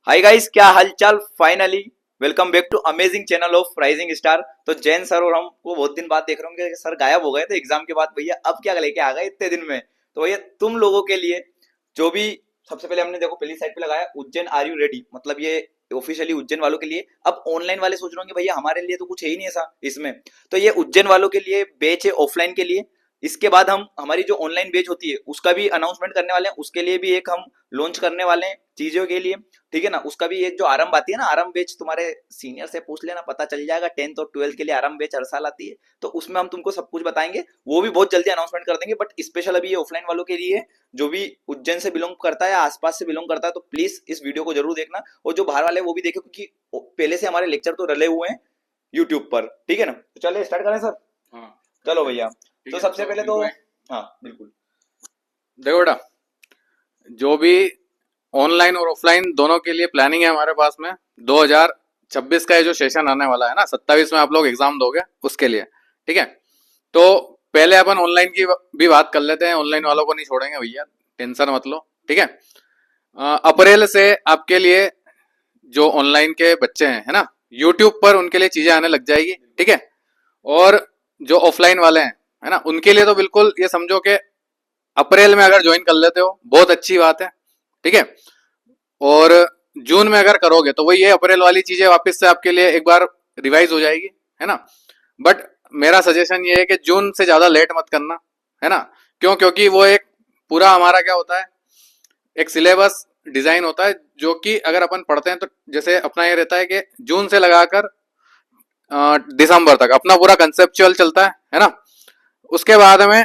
हाय guys, क्या हालचाल। Finally welcome back to amazing channel of rising star. तो Jain sir और हमको बहुत दिन बाद देख रहे होंगे, सर गायब हो गए थे एग्जाम के बाद। भैया अब क्या लेके आ गए इतने दिन में। तो भैया तुम लोगों के लिए जो भी सबसे पहले हमने देखो पहली साइड पे लगाया उज्जैन आर यू रेडी, मतलब ये ऑफिशियली उज्जैन वालों के लिए। अब ऑनलाइन वाले सोच रहे होंगे भैया हमारे लिए तो कुछ है ही नहीं ऐसा इसमें। तो ये उज्जैन वालों के लिए बैच है ऑफलाइन के लिए। इसके बाद हम हमारी जो ऑनलाइन बैच होती है उसका भी अनाउंसमेंट करने वाले हैं, उसके लिए भी एक हम लॉन्च करने वाले हैं चीजों के लिए। ठीक है ना। उसका भी एक जो आरंभ आती है ना, आरंभ बैच तुम्हारे सीनियर से पूछ लेना, पता चल जाएगा। 10th और 12th के लिए आरंभ बैच हर साल आती है, तो उसमें हम तुमको सब कुछ बताएंगे। वो भी बहुत जल्दी अनाउंसमेंट कर देंगे, बट स्पेशल अभी ये ऑफलाइन वालों के लिए जो भी उज्जैन से बिलोंग करता है या आसपास से बिलोंग करता है, तो प्लीज इस वीडियो को जरूर देखना। और जो बाहर वाले वो भी देखो, क्योंकि पहले से हमारे लेक्चर तो डले हुए हैं यूट्यूब पर। ठीक है ना। तो चलिए स्टार्ट करें सर। हाँ चलो भैया। ठीक तो है। सबसे तो पहले तो इनको हाँ बिल्कुल। देखो बेटा, जो भी ऑनलाइन और ऑफलाइन दोनों के लिए प्लानिंग है हमारे पास में 2026 का ये जो सेशन आने वाला है ना, 27 में आप लोग एग्जाम दोगे उसके लिए। ठीक है। तो पहले अपन ऑनलाइन की भी बात कर लेते हैं। ऑनलाइन वालों को नहीं छोड़ेंगे भैया, टेंशन मत लो। ठीक है। अप्रैल से आपके लिए जो ऑनलाइन के बच्चे हैं, है ना, यूट्यूब पर उनके लिए चीजें आने लग जाएगी। ठीक है। और जो ऑफलाइन वाले हैं, है ना, उनके लिए तो बिल्कुल ये समझो कि अप्रैल में अगर ज्वाइन कर लेते हो बहुत अच्छी बात है। ठीक है। और जून में अगर करोगे तो वही ये अप्रैल वाली चीजें वापस से आपके लिए एक बार रिवाइज हो जाएगी, है ना। बट मेरा सजेशन ये है कि जून से ज्यादा लेट मत करना, है ना। क्यों? क्योंकि वो एक पूरा हमारा क्या होता है, एक सिलेबस डिजाइन होता है जो कि अगर अपन पढ़ते हैं तो जैसे अपना ये रहता है कि जून से लगाकर दिसंबर तक अपना पूरा कंसेप्चुअल चलता है ना। उसके बाद में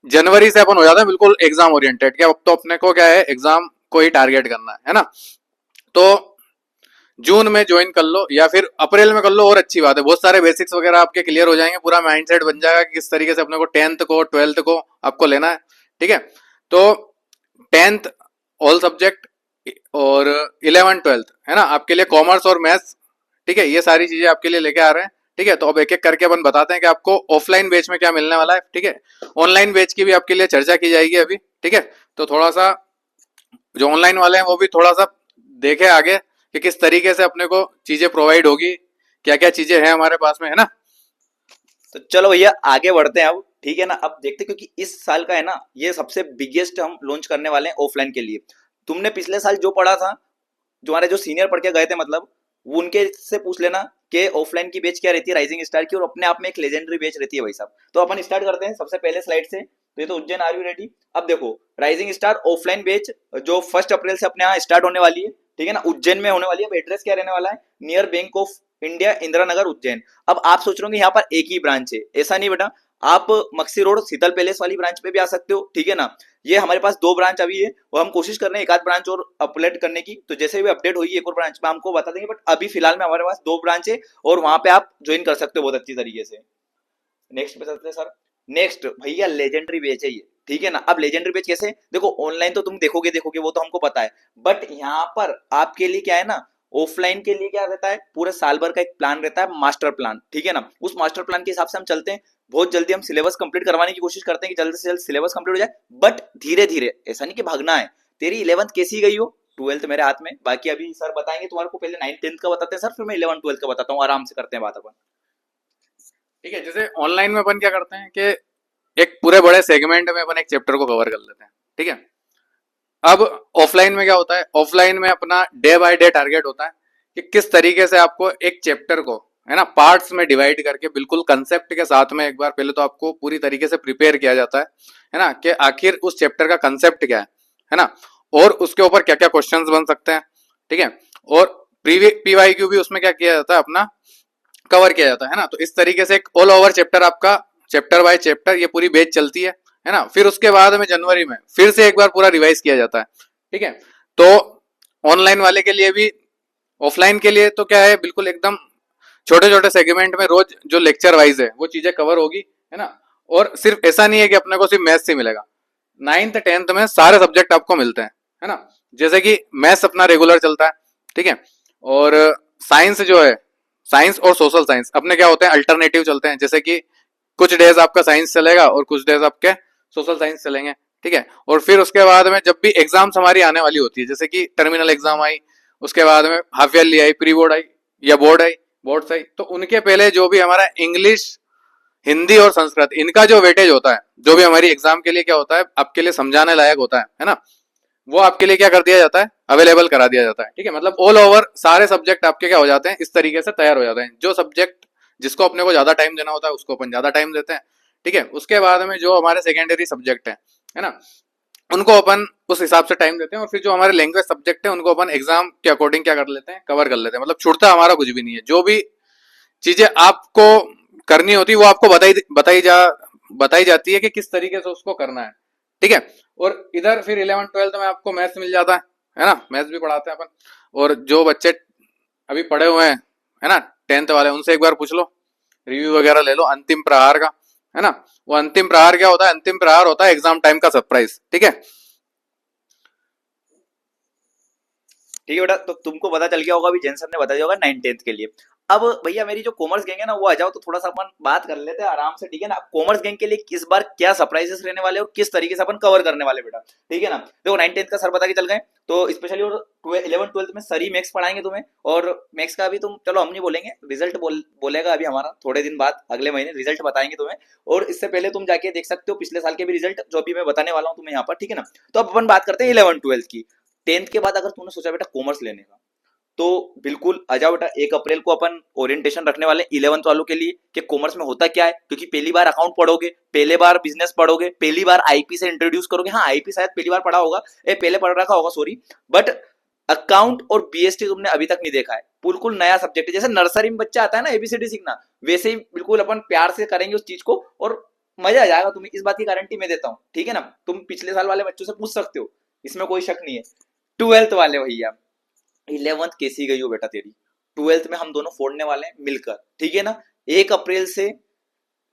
जनवरी से अपन हो जाता है बिल्कुल एग्जाम ओरिएंटेड, क्या अब तो अपने को क्या है, एग्जाम को ही टारगेट करना है ना। तो जून में ज्वाइन कर लो या फिर अप्रैल में कर लो और अच्छी बात है। बहुत सारे बेसिक्स वगैरह आपके क्लियर हो जाएंगे, पूरा माइंडसेट बन जाएगा कि किस तरीके से अपने को 10th को 12th को आपको लेना है। ठीक है। तो 10th ऑल सब्जेक्ट और 11 12th है ना आपके लिए कॉमर्स और मैथ्स। ठीक है। ये सारी चीजें आपके लिए लेके आ रहे हैं। ठीक है। तो अब एक एक करके अपन बताते हैं कि आपको ऑफलाइन बैच में क्या मिलने वाला है। ठीक है। ऑनलाइन बैच की भी आपके लिए चर्चा की जाएगी अभी। ठीक है। तो थोड़ा सा जो ऑनलाइन वाले हैं वो भी थोड़ा सा देखे आगे कि किस तरीके से अपने को चीजें प्रोवाइड होगी, क्या क्या चीजें हैं हमारे पास में, है ना। तो चलो भैया आगे बढ़ते हैं अब। ठीक है ना। अब देखते हैं, क्योंकि इस साल का है ना ये सबसे बिगेस्ट हम लॉन्च करने वाले हैं ऑफलाइन के लिए। तुमने पिछले साल जो पढ़ा था, जो हमारे जो सीनियर पढ़ के गए थे, मतलब वो उनके से पूछ लेना कि ऑफलाइन की बेच क्या रहती है राइजिंग स्टार की, और अपने आप में एक लेजेंडरी बेच रहती है भाई साहब। तो अपन स्टार्ट करते हैं सबसे पहले स्लाइड से। तो ये तो उज्जैन आर यू रेडी। अब देखो राइजिंग स्टार ऑफलाइन बेच जो 1 अप्रैल से अपने यहाँ स्टार्ट होने वाली है। ठीक है ना। उज्जैन में होने वाली है। अब एड्रेस क्या रहने वाला है, near Bank of India Indira Nagar Ujjain. अब आप सोच रहे होंगे यहाँ पर एक ही ब्रांच है, ऐसा नहीं बेटा। आप मक्सी रोड शीतल पैलेस वाली ब्रांच पे भी आ सकते हो। ठीक है ना। ये हमारे पास 2 ब्रांच अभी है, और हम कोशिश कर रहे हैं एक आध ब्रांच और अपडेट करने की। तो जैसे भी अपडेट होगी एक और ब्रांच में हमको बता देंगे, बट अभी फिलहाल में हमारे पास 2 ब्रांच है, और वहां पे आप ज्वाइन कर सकते हो बहुत अच्छी तरीके से। नेक्स्ट पे चलते हैं सर। नेक्स्ट भैया लेजेंडरी बेच है ये। ठीक है ना। अब लेजेंडरी बेच कैसे, देखो ऑनलाइन तो तुम देखोगे देखोगे वो तो हमको पता है, बट यहाँ पर आपके लिए क्या है ना, ऑफलाइन के लिए क्या रहता है, पूरे साल भर का एक प्लान रहता है, मास्टर प्लान। ठीक है ना। उस मास्टर प्लान के हिसाब से हम चलते हैं। बहुत जल्दी हम सिलेबस कंप्लीट करवाने की कोशिश करते हैं कि जल्द से जल्द सिलेबस कंप्लीट हो जाए, बट धीरे धीरे। ऐसा नहीं कि भागना है। तेरी 11th कैसी गई हो, 12th मेरे हाथ में, बाकी अभी सर बताएंगे तुम्हारे को। पहले 9th 10th का बताते हैं सर, फिर मैं 11th 12th का बताता हूँ, आराम से करते हैं बात अपन। ठीक है। जैसे ऑनलाइन में अपन क्या करते हैं कि एक पूरे बड़े सेगमेंट में अपन एक चैप्टर को कवर कर लेते हैं। ठीक है। अब ऑफलाइन में क्या होता है, ऑफलाइन में अपना डे बाय डे टारगेट होता है कि किस तरीके से आपको एक चैप्टर को, है ना, पार्ट्स में डिवाइड करके बिल्कुल कंसेप्ट के साथ में एक बार पहले तो आपको पूरी तरीके से प्रिपेयर किया जाता है ना, कि आखिर उस चैप्टर का कंसेप्ट क्या है ना, और उसके ऊपर क्या क्या क्वेश्चंस बन सकते हैं। ठीक है। और पीवाईक्यू भी उसमें क्या किया जाता है, अपना कवर किया जाता है ना। तो इस तरीके से एक ऑल ओवर चैप्टर आपका, चैप्टर बाय चैप्टर ये पूरी बेच चलती है ना। फिर उसके बाद में जनवरी में फिर से एक बार पूरा रिवाइज किया जाता है। ठीक है। तो ऑनलाइन वाले के लिए भी, ऑफलाइन के लिए तो क्या है, बिल्कुल एकदम छोटे छोटे सेगमेंट में रोज जो लेक्चर वाइज है वो चीजें कवर होगी, है ना। और सिर्फ ऐसा नहीं है कि अपने को सिर्फ मैथ्स ही मिलेगा, 9th 10th में सारे सब्जेक्ट आपको मिलते हैं, है ना। जैसे कि मैथ्स अपना रेगुलर चलता है। ठीक है। और साइंस जो है, साइंस और सोशल साइंस अपने क्या होते हैं, अल्टरनेटिव चलते हैं। जैसे कि कुछ डेज आपका साइंस चलेगा और कुछ डेज आपके सोशल साइंस चलेंगे। ठीक है। और फिर उसके बाद में जब भी एग्जाम्स हमारी आने वाली होती है, जैसे कि टर्मिनल एग्जाम आई, उसके बाद में हाफ ईयरली आई, प्री बोर्ड आई या बोर्ड आई, बोर्ड आई। तो उनके पहले जो भी हमारा इंग्लिश, हिंदी और संस्कृत, इनका जो वेटेज होता है, जो भी हमारी एग्जाम के लिए क्या होता है, आपके लिए समझाने लायक होता है ना, वो आपके लिए क्या कर दिया जाता है, अवेलेबल करा दिया जाता है। ठीक है, मतलब ऑल ओवर सारे सब्जेक्ट आपके क्या हो जाते हैं, इस तरीके से तैयार हो जाते हैं। जो सब्जेक्ट जिसको अपने को ज्यादा टाइम देना होता है उसको अपन ज्यादा टाइम देते हैं। ठीक है, उसके बाद में जो हमारे सेकेंडरी सब्जेक्ट है ना, उनको अपन उस हिसाब से टाइम देते हैं। और फिर जो हमारे लैंग्वेज सब्जेक्ट है उनको अपन एग्जाम के अकॉर्डिंग क्या कर लेते हैं, कवर कर लेते हैं। मतलब छूटता हमारा कुछ भी नहीं है। जो भी चीजें आपको करनी होती है वो आपको बताई जाती है कि किस तरीके से उसको करना है। ठीक है, और इधर फिर 11 12 में आपको मैथ्स मिल जाता है ना, मैथ्स भी पढ़ाते हैं अपन। और जो बच्चे अभी पढ़े हुए हैं है ना 10th वाले, उनसे एक बार पूछ लो, रिव्यू वगैरह ले लो अंतिम प्रहार का, है ना। वो अंतिम प्रहार क्या होता है, अंतिम प्रहार होता है एग्जाम टाइम का सरप्राइज। ठीक है, ठीक है बेटा, तो तुमको पता चल गया होगा, अभी जैन सर ने बता दिया होगा 9th 10th के लिए। अब भैया मेरी जो कॉमर्स गैंग है ना, वो आ जाओ तो थोड़ा सा अपन बात कर लेते हैं आराम से, ठीक है ना। कॉमर्स गैंग के लिए इस बार क्या सरप्राइजेस रहने वाले और किस तरीके से अपन कवर करने वाले बेटा, ठीक है ना। देखो 9th 10th का सर बता के चल गए, तो स्पेशली और 11th 12th में सर ही मैथ्स पढ़ाएंगे तुम्हें। और मैथ्स का अभी तुम चलो हम नहीं बोलेंगे, रिजल्ट बोलेगा अभी हमारा थोड़े दिन बाद, अगले महीने रिजल्ट बताएंगे तुम्हें। और इससे पहले तुम जाके देख सकते हो पिछले साल के भी रिजल्ट, जो अभी मैं बताने वाला हूँ तुम्हें यहाँ पर, ठीक है ना। तो अब अपन बात करते हैं 11th 12th की। 10th के बाद अगर तूने सोचा बेटा कॉमर्स लेने का, तो बिल्कुल आ जाओ बेटा। 1 अप्रैल को अपन ओरिएंटेशन रखने वाले 11th वालों के लिए कि कॉमर्स में होता क्या है, क्योंकि पहली बार अकाउंट पढ़ोगे, पहली बार बिजनेस पढ़ोगे, पहली बार आईपी से इंट्रोड्यूस करोगे। हाँ आईपी शायद पहली बार पढ़ा होगा, पहले पढ़ रखा होगा सॉरी, बट अकाउंट और बीएसटी तुमने अभी तक नहीं देखा है। बिल्कुल नया सब्जेक्ट है, जैसे नर्सरी में बच्चा आता है ना एबीसीडी सीखना, वैसे ही बिल्कुल अपन प्यार से करेंगे उस चीज को और मजा आ जाएगा तुम्हें, इस बात की गारंटी मैं देता हूँ, ठीक है ना। तुम पिछले साल वाले बच्चों से पूछ सकते हो, इसमें कोई शक नहीं है। 12th वाले भैया, 11th कैसी गई हो बेटा तेरी, 12th में हम दोनों फोड़ने वाले हैं मिलकर, ठीक है ना। 1 अप्रैल से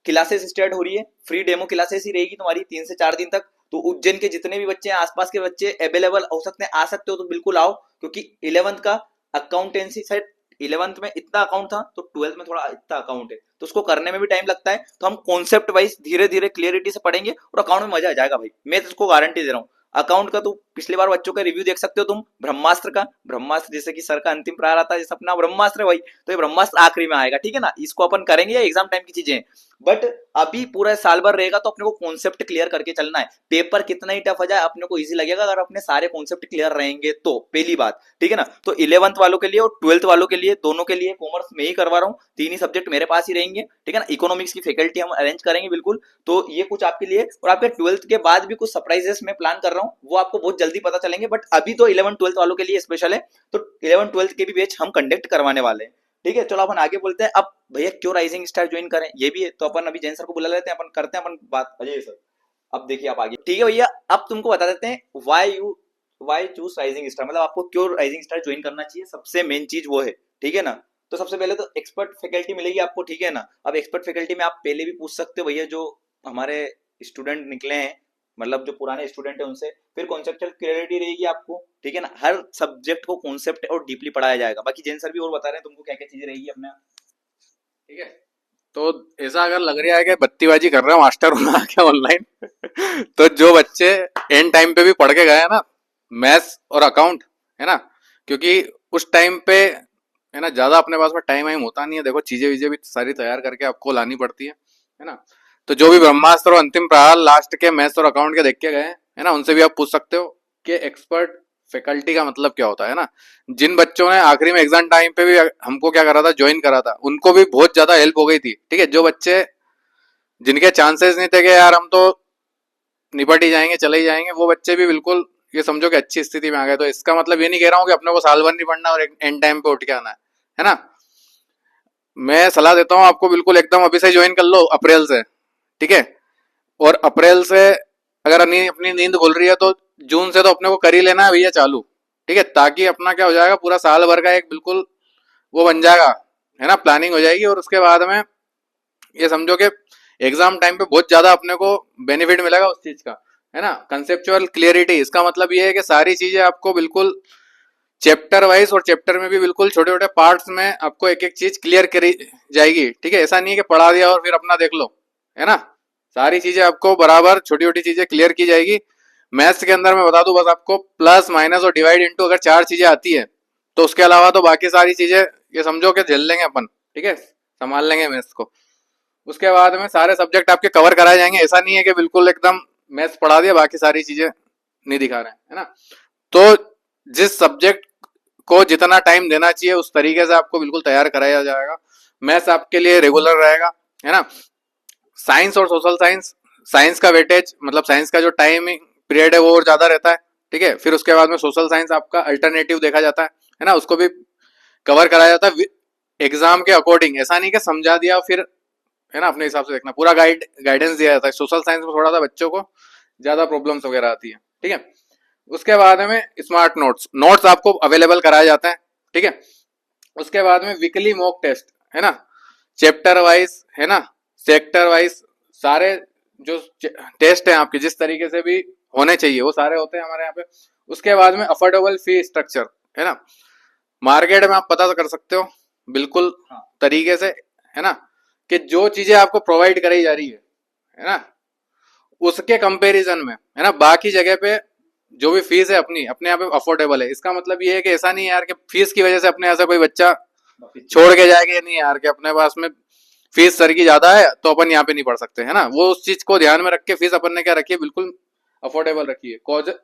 क्लासेस स्टार्ट हो रही है, फ्री डेमो क्लासेस ही रहेगी तुम्हारी 3 से 4 दिन तक। तो उज्जैन के जितने भी बच्चे हैं, आसपास के बच्चे अवेलेबल हो सकते हैं, आ सकते हो तो बिल्कुल आओ, क्योंकि 11th का अकाउंटेंसी शायद 11th में इतना अकाउंट था, तो 12th में थोड़ा इतना अकाउंट है, तो उसको करने में भी टाइम लगता है। तो हम कॉन्सेप्ट वाइज धीरे धीरे क्लियरिटी से पढ़ेंगे और अकाउंट में मजा आ जाएगा भाई, मैं तो उसको गारंटी दे रहा हूँ। अकाउंट का तो पिछले बार बच्चों का रिव्यू देख सकते हो तुम, ब्रह्मास्त्र का। ब्रह्मास्त्र जैसे कि सर का अंतिम प्रहार आता है, जैसे अपना ब्रह्मास्त्र है भाई, तो ये ब्रह्मास्त्र आखिरी में आएगा, ठीक है ना। इसको अपन करेंगे, ये एग्जाम टाइम की चीजें, बट अभी पूरा साल भर रहेगा, तो अपने को कॉन्सेप्ट क्लियर करके चलना है। पेपर कितना ही टफ हो जाए अपने को इजी लगेगा अगर अपने सारे कॉन्सेप्ट क्लियर रहेंगे तो, पहली बात, ठीक है ना। तो 11th वालों के लिए और 12th वालों के लिए, दोनों के लिए कॉमर्स में ही करवा रहा हूँ, 3 ही सब्जेक्ट मेरे पास ही रहेंगे, ठीक है ना। इकोनॉमिक्स की फैकल्टी हम अरेंज करेंगे बिल्कुल। तो ये कुछ आपके लिए, और आपके 12th के बाद भी कुछ सरप्राइजेस मैं प्लान कर रहा हूँ, वो आपको बहुत जल्दी पता चलेंगे, बट अभी तो 11th 12th वालों के लिए स्पेशल है। तो 11th 12th के भी बैच हम कंडक्ट करवाने वाले हैं, ठीक है। चलो अपन आगे बोलते हैं। अब भैया क्यों राइजिंग स्टार ज्वाइन करें, ये भी है, तो अपन अभी जैन सर को बुला लेते हैं, अपन करते हैं अपन बात अजय सर। अब देखिए आप आगे, ठीक है भैया। अब तुमको बता देते हैं वाई चूज राइजिंग स्टार, मतलब आपको क्यों राइजिंग स्टार ज्वाइन करना चाहिए, सबसे मेन चीज वो है, ठीक है ना। तो सबसे पहले तो एक्सपर्ट फैकल्टी मिलेगी आपको, ठीक है ना। अब एक्सपर्ट फैकल्टी में आप पहले भी पूछ सकते हो भैया, जो हमारे स्टूडेंट निकले हैं, मतलब जो पुराने स्टूडेंट है उनसे, फिर कॉन्सेप्चुअल क्लियरिटी रहेगी आपको, ठीक है ना। हर सब्जेक्ट को कॉन्सेप्ट और डीपली पढ़ाया जाएगा। बाकी जैन सर भी और बता रहे हैं तुमको क्या क्या चीजें रहेगी अपने, ठीक है। तो ऐसा अगर लग रहा है कि बत्तीबाजी कर रहे हो मास्टर बना के ऑनलाइन तो जो बच्चे एंड टाइम पे भी पढ़ के गए हैं ना मैथ्स और अकाउंट, है ना, क्योंकि उस टाइम पे है ना ज्यादा अपने पास में टाइम वाइम होता नहीं है, देखो चीजें वीजें भी सारी तैयार करके आपको लानी पड़ती है ना। तो जो भी ब्रह्मास्त्र और अंतिम प्रहार लास्ट के मैथ्स और अकाउंट के देख के गए है ना, उनसे भी आप पूछ सकते हो कि एक्सपर्ट फैकल्टी का मतलब क्या होता है ना। जिन बच्चों ने आखिरी में एग्जाम टाइम पे भी हमको क्या करा था, ज्वाइन करा था, उनको भी बहुत ज्यादा हेल्प हो गई थी, ठीक है। जो बच्चे जिनके चांसेस नहीं थे कि यार हम तो निपट ही जाएंगे, चले ही जाएंगे, वो बच्चे भी बिल्कुल ये समझो कि अच्छी स्थिति में आ गए। तो इसका मतलब ये नहीं कह रहा हूँ कि अपने को साल भर नहीं पढ़ना और एंड टाइम पे उठ के आना है ना। मैं सलाह देता हूँ आपको बिल्कुल एकदम अभी से ज्वाइन कर लो अप्रैल से, ठीक है। और अप्रैल से अगर अपनी नींद खुल रही है तो जून से तो अपने को कर ही लेना है भैया चालू, ठीक है, ताकि अपना क्या हो जाएगा पूरा साल भर का एक बिल्कुल वो बन जाएगा, है ना, प्लानिंग हो जाएगी। और उसके बाद में ये समझो कि एग्जाम टाइम पे बहुत ज्यादा अपने को बेनिफिट मिलेगा उस चीज का, है ना। कंसेप्चुअल क्लियरिटी, इसका मतलब ये है कि सारी चीजें आपको बिल्कुल चैप्टर वाइज और चैप्टर में भी बिल्कुल छोटे छोटे पार्ट्स में आपको एक एक चीज क्लियर करी जाएगी, ठीक है। ऐसा नहीं है कि पढ़ा दिया और फिर अपना देख लो, है ना। सारी चीजें आपको बराबर छोटी छोटी चीजें क्लियर की जाएगी। मैथ्स के अंदर मैं बता दूं बस आपको, प्लस माइनस और डिवाइड इनटू अगर 4 चीजें आती है तो उसके अलावा तो बाकी सारी चीजें ये समझो कि झेल लेंगे अपन, ठीक है, संभाल लेंगे मैथ्स को। उसके बाद में सारे सब्जेक्ट आपके कवर कराए जाएंगे, ऐसा नहीं है कि बिल्कुल एकदम मैथ्स पढ़ा दिया बाकी सारी चीजें नहीं दिखा रहे हैं, है ना। तो जिस सब्जेक्ट को जितना टाइम देना चाहिए उस तरीके से आपको बिल्कुल तैयार कराया जाएगा। मैथ्स आपके लिए रेगुलर रहेगा, है ना। साइंस और सोशल साइंस, साइंस का वेटेज मतलब साइंस का जो टाइमिंग पीरियड है वो और ज्यादा रहता है, ठीक है। फिर उसके बाद में सोशल साइंस आपका अल्टरनेटिव देखा जाता है ना, उसको भी कवर कराया जाता है एग्जाम के अकॉर्डिंग। ऐसा नहीं कि समझा दिया फिर, है ना, अपने हिसाब से देखना, पूरा गाइडेंस दिया जाता है। सोशल साइंस में थोड़ा सा बच्चों को ज्यादा प्रॉब्लम्स वगैरह आती है, ठीक है। उसके बाद में स्मार्ट नोट्स, नोट्स आपको अवेलेबल कराए जाते हैं, ठीक है। उसके बाद में वीकली मॉक टेस्ट, है ना, चैप्टर वाइज, है ना, सेक्टर वाइज, सारे जो टेस्ट हैं आपके जिस तरीके से भी होने चाहिए वो सारे होते हैं हमारे यहाँ पे। उसके बाद में अफोर्डेबल फी स्ट्रक्चर, है ना, मार्केट में आप पता कर सकते हो बिल्कुल हाँ। तरीके से, है ना, कि जो चीजें आपको प्रोवाइड कराई जा रही है ना, उसके कंपैरिजन में, है ना, बाकी जगह पे जो भी फीस है अपनी अपने यहाँ पे अफोर्डेबल है। इसका मतलब ये है कि ऐसा नहीं है यार कि फीस की वजह से अपने यहाँ से कोई बच्चा छोड़ के जाएगा, नहीं यार कि अपने पास में फीस सर की ज्यादा है तो अपन यहाँ पे नहीं पढ़ सकते, है ना। वो उस चीज को ध्यान में रख के फीस अपन ने क्या रखी है, बिल्कुल अफोर्डेबल रखी है।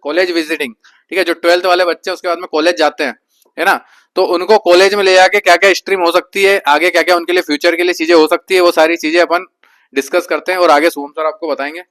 कॉलेज विजिटिंग, ठीक है, जो 12th वाले बच्चे उसके बाद में कॉलेज जाते हैं, है ना, तो उनको कॉलेज में ले जाके क्या क्या स्ट्रीम हो सकती है, आगे क्या क्या उनके लिए फ्यूचर के लिए चीजें हो सकती है, वो सारी चीजें अपन डिस्कस करते हैं और आगे शुभम सर आपको बताएंगे।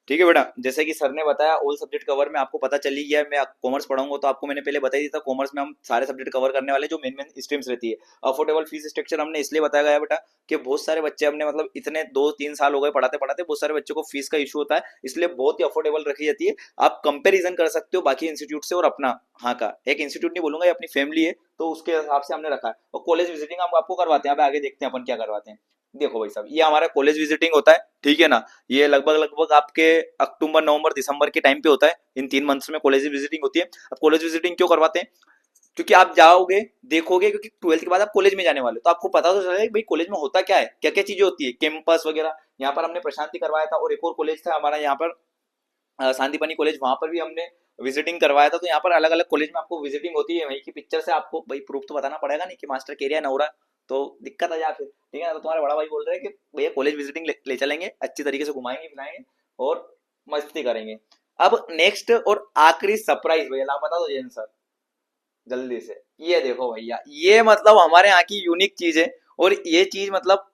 ठीक है बेटा, जैसे कि सर ने बताया ऑल सब्जेक्ट कवर में आपको पता चल ही गया है। मैं कॉमर्स पढ़ाऊंगा तो आपको मैंने पहले बता ही दिया था, कॉमर्स में हम सारे सब्जेक्ट कवर करने वाले जो मेन मेन स्ट्रीम्स रहती है। अफोर्डेबल फीस स्ट्रक्चर हमने इसलिए बताया गया बेटा कि बहुत सारे बच्चे हमने मतलब इतने 2-3 साल हो गए पढ़ाते पढ़ाते, बहुत सारे बच्चों को फीस का इशू होता है, इसलिए बहुत ही अफोर्डेबल रखी जाती है। आप कंपेरिजन कर सकते हो बाकी इंस्टीट्यूट से और अपना, हाँ का एक इंस्टीट्यूट नहीं बोलूंगा, ये अपनी फैमिली है तो उसके हिसाब से हमने रखा है। और कॉलेज विजिटिंग हम आपको करवाते हैं, अब आगे देखते हैं अपन क्या करवाते हैं। देखो भाई साहब, ये हमारा कॉलेज विजिटिंग होता है, ठीक है ना। ये लगभग लगभग आपके अक्टूबर नवंबर दिसंबर के टाइम पे होता है, इन 3 मंथ्स में कॉलेज विजिटिंग होती है। अब कॉलेज विजिटिंग क्यों करवाते हैं, क्योंकि आप जाओगे देखोगे, क्योंकि 12th के बाद आप कॉलेज में जाने वाले हो तो आपको पता तो चलेगा भाई कॉलेज में होता क्या है, क्या क्या चीजें होती है, कैंपस वगैरह। यहाँ पर हमने प्रशांति करवाया था, और एक और कॉलेज था हमारा यहाँ पर शांतिपनी कॉलेज, वहां पर भी हमने विजिटिंग करवाया था। तो यहाँ पर अलग अलग कॉलेज में आपको विजिटिंग होती है, वहीं की पिक्चर से आपको भाई प्रूफ तो बताना पड़ेगा नहीं कि मास्टर केरिया नौरा, तो दिक्कत आ जा फिर, ठीक है ना। तो तुम्हारे बड़ा भाई बोल रहे हैं कि भैया कॉलेज विजिटिंग ले चलेंगे, अच्छी तरीके से घुमाएंगे फिराएंगे और मस्ती करेंगे। अब नेक्स्ट और आखिरी सरप्राइज भैया ला बता दो जैन सर जल्दी से। ये देखो भैया, ये मतलब हमारे यहाँ की यूनिक चीज है, और ये चीज मतलब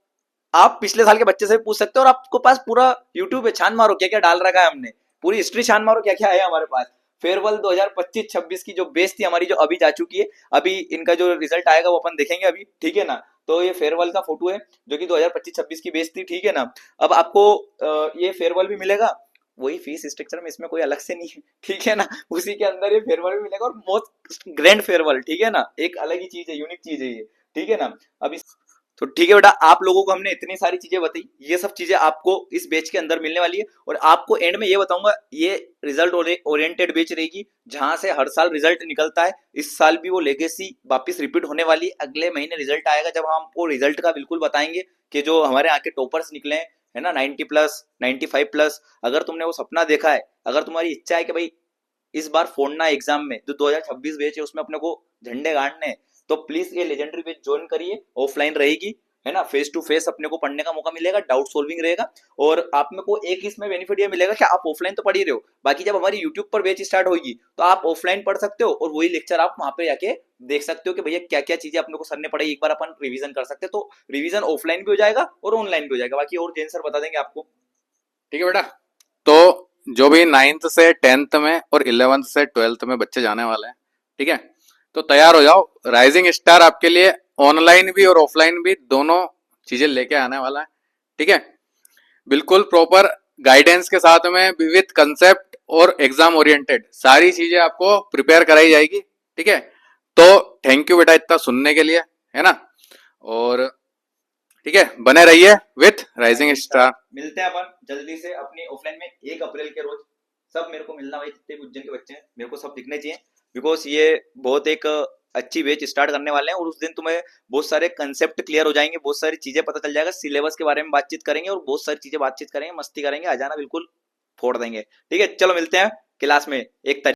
आप पिछले साल के बच्चे से पूछ सकते हो, और आपको पास पूरा यूट्यूब पे छान मारो क्या क्या डाल रखा है हमने, पूरी हिस्ट्री छान मारो क्या क्या है हमारे पास। फेयरवेल 2025-26 की जो बेस थी हमारी, जो अभी जा चुकी है, अभी इनका जो रिजल्ट आएगा वो अपन देखेंगे अभी, ठीक है ना। तो ये फेयरवेल का फोटो है जो कि 2025-26 की बेस थी, ठीक है ना। अब आपको ये फेयरवेल भी मिलेगा, वही फीस स्ट्रक्चर में, इसमें कोई अलग से नहीं है, ठीक है ना। उसी के अंदर ये फेयरवेल भी मिलेगा, और मोस्ट ग्रैंड फेयरवेल, ठीक है ना, एक अलग ही चीज है, यूनिक चीज है ये, ठीक है ना। अब इस तो ठीक है बेटा, आप लोगों को हमने इतनी सारी चीजें बताई, ये सब चीजें आपको इस बैच के अंदर मिलने वाली है। और आपको एंड में ये बताऊंगा, ये रिजल्ट ओरिएंटेड बैच रहेगी, जहां से हर साल रिजल्ट निकलता है। इस साल भी वो लेगेसी वापस रिपीट होने वाली है। अगले महीने रिजल्ट आएगा, जब हम आपको रिजल्ट का बिल्कुल बताएंगे कि जो हमारे यहाँ के टॉपर्स निकले हैं, है ना, 90+, 95+, अगर तुमने वो सपना देखा है, अगर तुम्हारी इच्छा है कि भाई इस बार फोड़ना एग्जाम में, जो 2026 बैच है उसमें अपने को झंडे गाड़ने हैं, तो प्लीज ये लेजेंडरी बैच ज्वाइन करिए। ऑफलाइन रहेगी, है ना, फेस टू फेस अपने को पढ़ने का मौका मिलेगा, डाउट सोल्विंग रहेगा। और आप में को एक इसमें बेनिफिट ये मिलेगा कि आप ऑफलाइन तो पढ़ ही रहे हो, बाकी जब हमारी यूट्यूब पर बैच स्टार्ट होगी तो आप ऑफलाइन पढ़ सकते हो, और वही लेक्चर आप वहां पे जाके देख सकते हो कि भैया क्या क्या चीजें अपने को सर ने पढ़ाई, एक बार अपन रिवीजन कर सकते हैं। तो रिवीजन ऑफलाइन भी हो जाएगा और ऑनलाइन भी हो जाएगा, बाकी और जैन सर बता देंगे आपको। ठीक है बेटा, तो जो भी 9th से 10th में और 11th से 12th में बच्चे जाने वाले हैं, ठीक है, तो तैयार हो जाओ। राइजिंग स्टार आपके लिए ऑनलाइन भी और ऑफलाइन भी दोनों चीजें लेके आने वाला है, ठीक है, बिल्कुल प्रॉपर गाइडेंस के साथ में, विविध कंसेप्ट और एग्जाम ओरिएंटेड सारी चीजें आपको प्रिपेयर कराई जाएगी, ठीक है। तो थैंक यू बेटा इतना सुनने के लिए, है ना, और ठीक है, बने रहिए विथ राइजिंग स्टार। मिलते हैं अपन जल्दी से अपनी ऑफलाइन में 1 अप्रैल के रोज। सब मेरे को मिलना भाई, जितने भी उज्जैन के बच्चे हैं मेरे को सब दिखने चाहिए, बिकॉज ये बहुत एक अच्छी बैच स्टार्ट करने वाले हैं। और उस दिन तुम्हें बहुत सारे कंसेप्ट क्लियर हो जाएंगे, बहुत सारी चीजें पता चल जाएगा, सिलेबस के बारे में बातचीत करेंगे और बहुत सारी चीजें बातचीत करेंगे, मस्ती करेंगे, आ जाना बिल्कुल फोड़ देंगे, ठीक है। चलो मिलते हैं क्लास में 1 तारीख।